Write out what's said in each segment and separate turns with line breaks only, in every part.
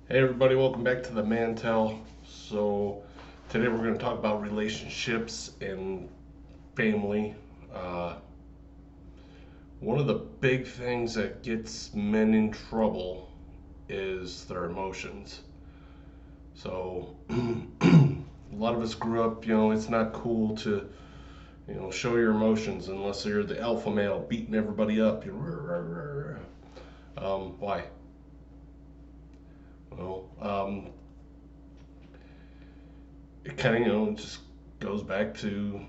Hey everybody, welcome back to the Mantel. So today we're going to talk about relationships and family. Uh, One of the big things that gets men in trouble is their emotions. So a lot of us grew up, it's not cool to, show your emotions unless you're the alpha male beating everybody up. Why? Well, it kind of, just goes back to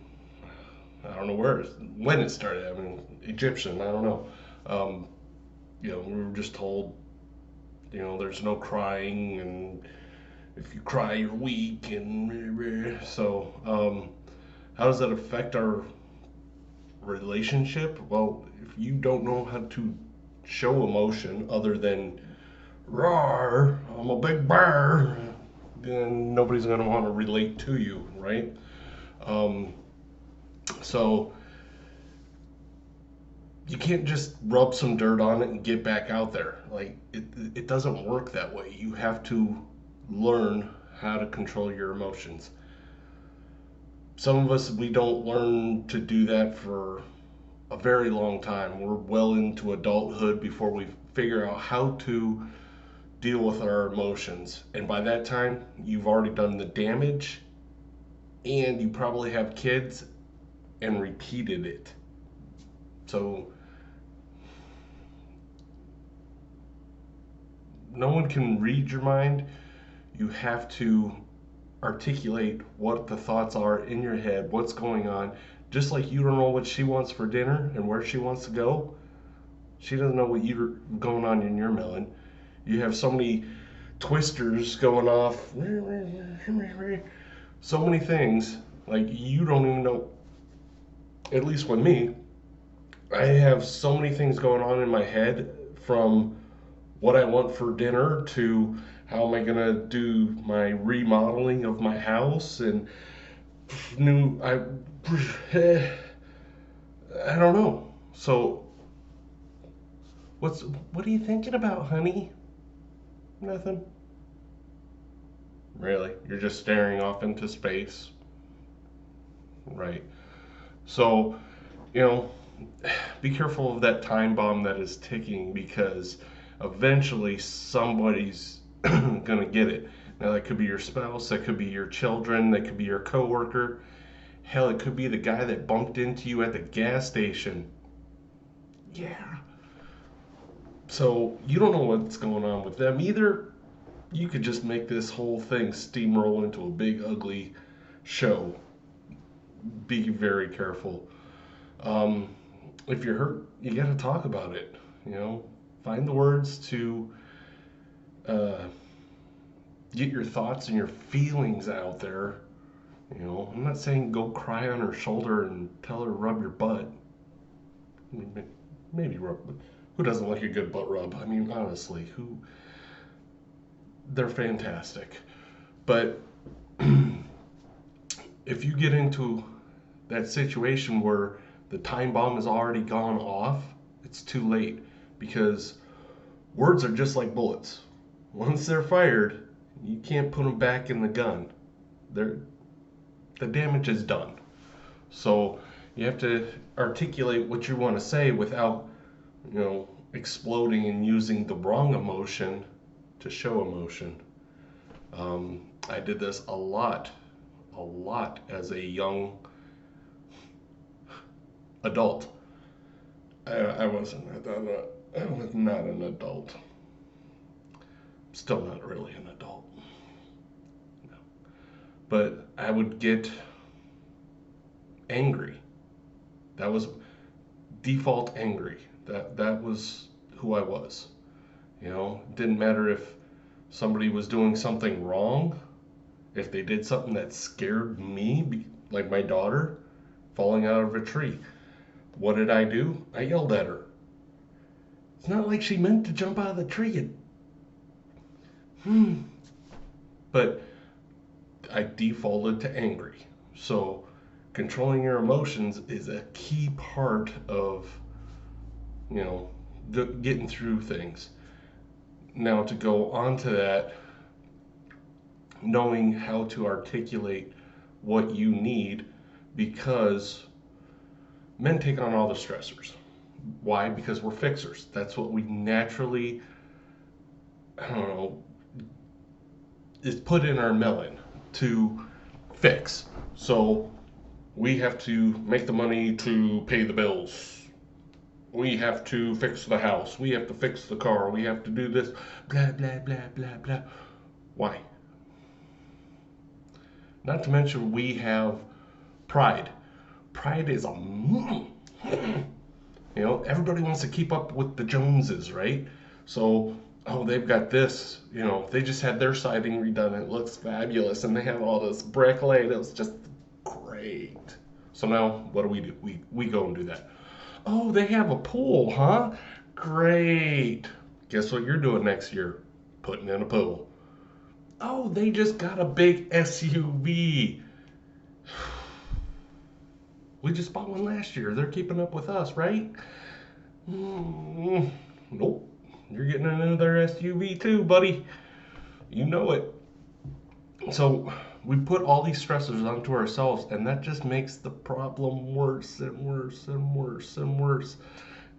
I don't know when it started. I mean, Egyptian. I don't know. Um, we were just told, there's no crying, and if you cry, you're weak, and so. How does that affect our relationship? Well, if you don't know how to show emotion other than "roar, I'm a big bear," then nobody's gonna want to relate to you, right? Um, so you can't just rub some dirt on it and get back out there. Like it doesn't work that way. You have to learn how to control your emotions. Some of us we don't learn to do that for a very long time. We're well into adulthood before we figure out how to deal with our emotions. And by that time, you've already done the damage and you probably have kids and repeated it. So no one can read your mind. You have to articulate what the thoughts are in your head, what's going on. Just like you don't know what she wants for dinner and where she wants to go, she doesn't know what you're going on in your melon. You have so many twisters going off, so many things. Like you don't even know. At least with me, I have so many things going on in my head from what I want for dinner to how am I gonna do my remodeling of my house and new I don't know. So what are you thinking about, honey? Nothing. Really? You're just staring off into space. Right. So, you know, be careful of that time bomb that is ticking because eventually somebody's gonna get it. Now that could be your spouse, that could be your children, that could be your coworker. Hell, it could be the guy that bumped into you at the gas station. Yeah. So you don't know what's going on with them either. You could just make this whole thing steamroll into a big ugly show. Be very careful. Um, if you're hurt, you got to talk about it. You know, find the words to uh, get your thoughts and your feelings out there. You know, I'm not saying go cry on her shoulder and tell her to rub your butt. I mean, maybe rub. Who doesn't like a good butt rub? I mean, honestly, who? They're fantastic. But if you get into that situation where the time bomb has already gone off, it's too late because words are just like bullets. Once they're fired, you can't put them back in the gun. They're, the damage is done. So you have to articulate what you want to say without, exploding and using the wrong emotion to show emotion. I did this a lot as a young adult. I wasn't. I was not an adult. Still not really an adult. No. But I would get angry. That was default angry. That was who I was. You know, didn't matter if somebody was doing something wrong, if they did something that scared me, like my daughter falling out of a tree. What did I do? I yelled at her. It's not like she meant to jump out of the tree. But I defaulted to angry. So controlling your emotions is a key part of, you know, getting through things. Now to go on to that, knowing how to articulate what you need, because men take on all the stressors. Why? Because we're fixers. That's what we naturally, I don't know, is put in our melon to fix. So we have to make the money to pay the bills. We have to fix the house. We have to fix the car. We have to do this. Blah, blah, blah, blah, blah. Why? Not to mention, we have pride. Pride is a. Everybody wants to keep up with the Joneses, right? So, oh, they've got this. They just had their siding redone. It looks fabulous. And they have all this brick laid. It was just great. So now, what do? We go and do that. Oh, they have a pool, huh? Great. Guess what you're doing next year? Putting in a pool. Oh, they just got a big SUV. We just bought one last year. They're keeping up with us, right? Nope. You're getting another SUV too, buddy. You know it. So we put all these stressors onto ourselves, and that just makes the problem worse and worse and worse and worse.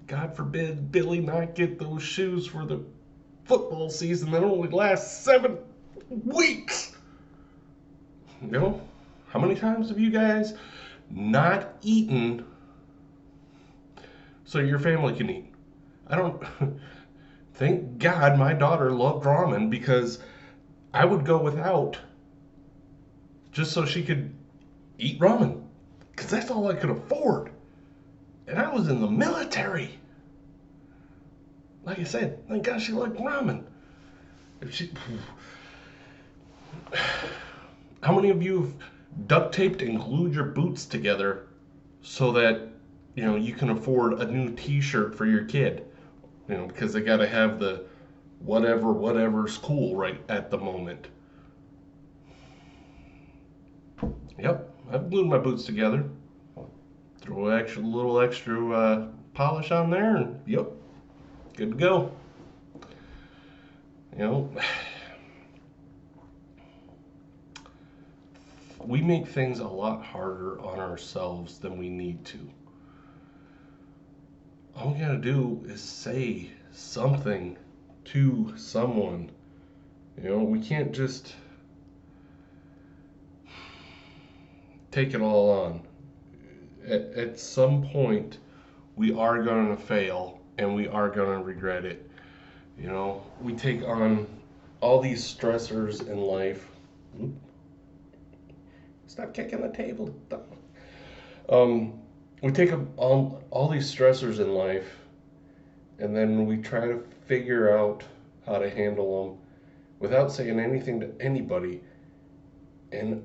God forbid Billy not get those shoes for the football season that only lasts 7 weeks. How many times have you guys not eaten so your family can eat? I don't. Thank God my daughter loved ramen, because I would go without just so she could eat ramen, because that's all I could afford. And I was in the military. Like I said, thank God she liked ramen. How many of you have duct taped and glued your boots together so that you can afford a new T-shirt for your kid? Because they got to have the whatever's cool right at the moment. Yep, I've glued my boots together. Throw a little extra polish on there, and yep, good to go. We make things a lot harder on ourselves than we need to. All we gotta do is say something to someone. We can't just take it all on. At some point, we are going to fail, and we are going to regret it. We take on all these stressors in life. Stop kicking the table. We take on all these stressors in life, and then we try to figure out how to handle them without saying anything to anybody. And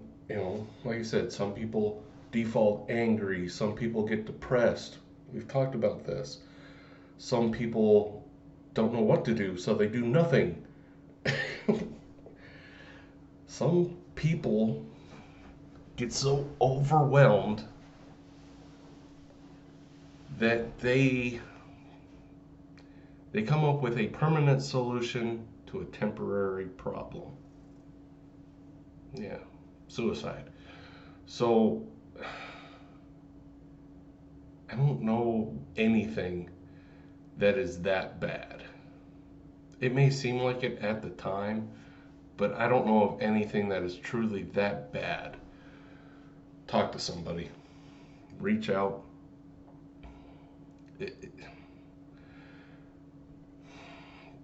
like I said, some people default angry, some people get depressed. We've talked about this. Some people don't know what to do, so they do nothing. Some people get so overwhelmed that they come up with a permanent solution to a temporary problem. Yeah, suicide. So I don't know anything that is that bad. It may seem like it at the time, but I don't know of anything that is truly that bad. Talk to somebody. Reach out.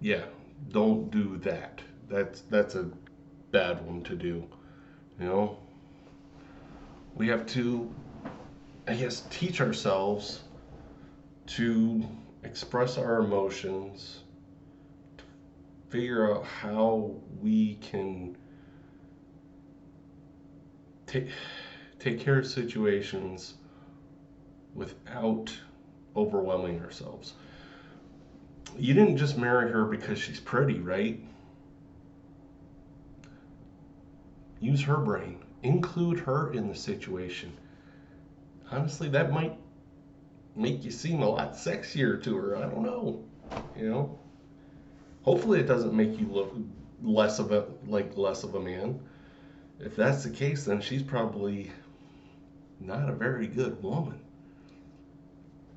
Yeah, don't do that. That's a bad one to do. We have to, I guess, teach ourselves to express our emotions, to figure out how we can take care of situations without overwhelming ourselves. You didn't just marry her because she's pretty, right? Use her brain. Include her in the situation. Honestly, that might make you seem a lot sexier to her. I don't know. Hopefully it doesn't make you look less of a man. If that's the case, then she's probably not a very good woman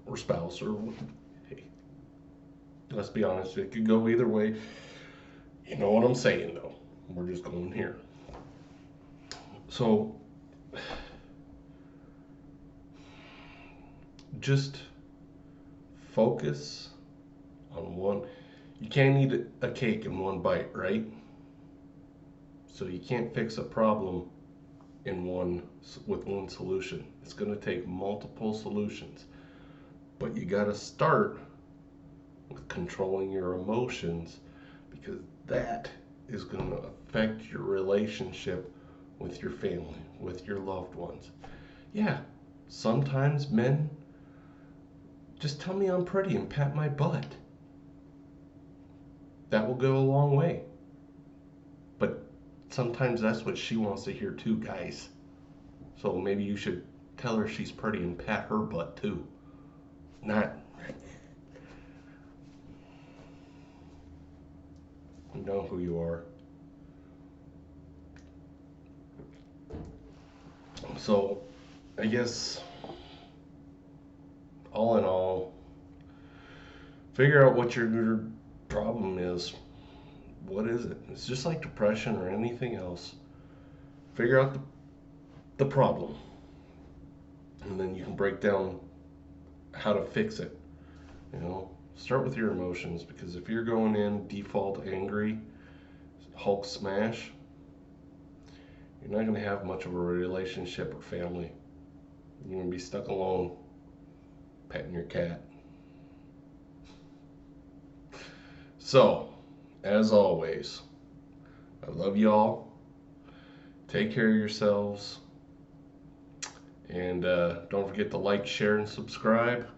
or spouse or hey, let's be honest, it could go either way. You know what I'm saying though. We're just going here. So just focus on one. You can't eat a cake in one bite, right? So you can't fix a problem in one with one solution. It's going to take multiple solutions. But you got to start with controlling your emotions because that is going to affect your relationship with your family, with your loved ones. Yeah, sometimes men just tell me I'm pretty and pat my butt. That will go a long way. But sometimes that's what she wants to hear too, guys. So maybe you should tell her she's pretty and pat her butt too. Not, you know who you are. So I guess all in all, figure out what your problem is. What is it? It's just like depression or anything else. Figure out the problem, and then you can break down how to fix it. You know, start with your emotions because if you're going in default angry, Hulk smash, you're not going to have much of a relationship or family. You're going to be stuck alone petting your cat. So, as always, I love y'all. Take care of yourselves. And don't forget to like, share, and subscribe.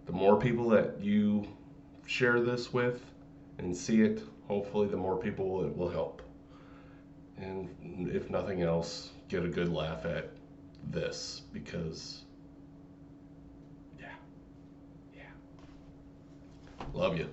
The more people that you share this with and see it, hopefully, the more people it will help. And if nothing else, get a good laugh at this because, yeah, love you.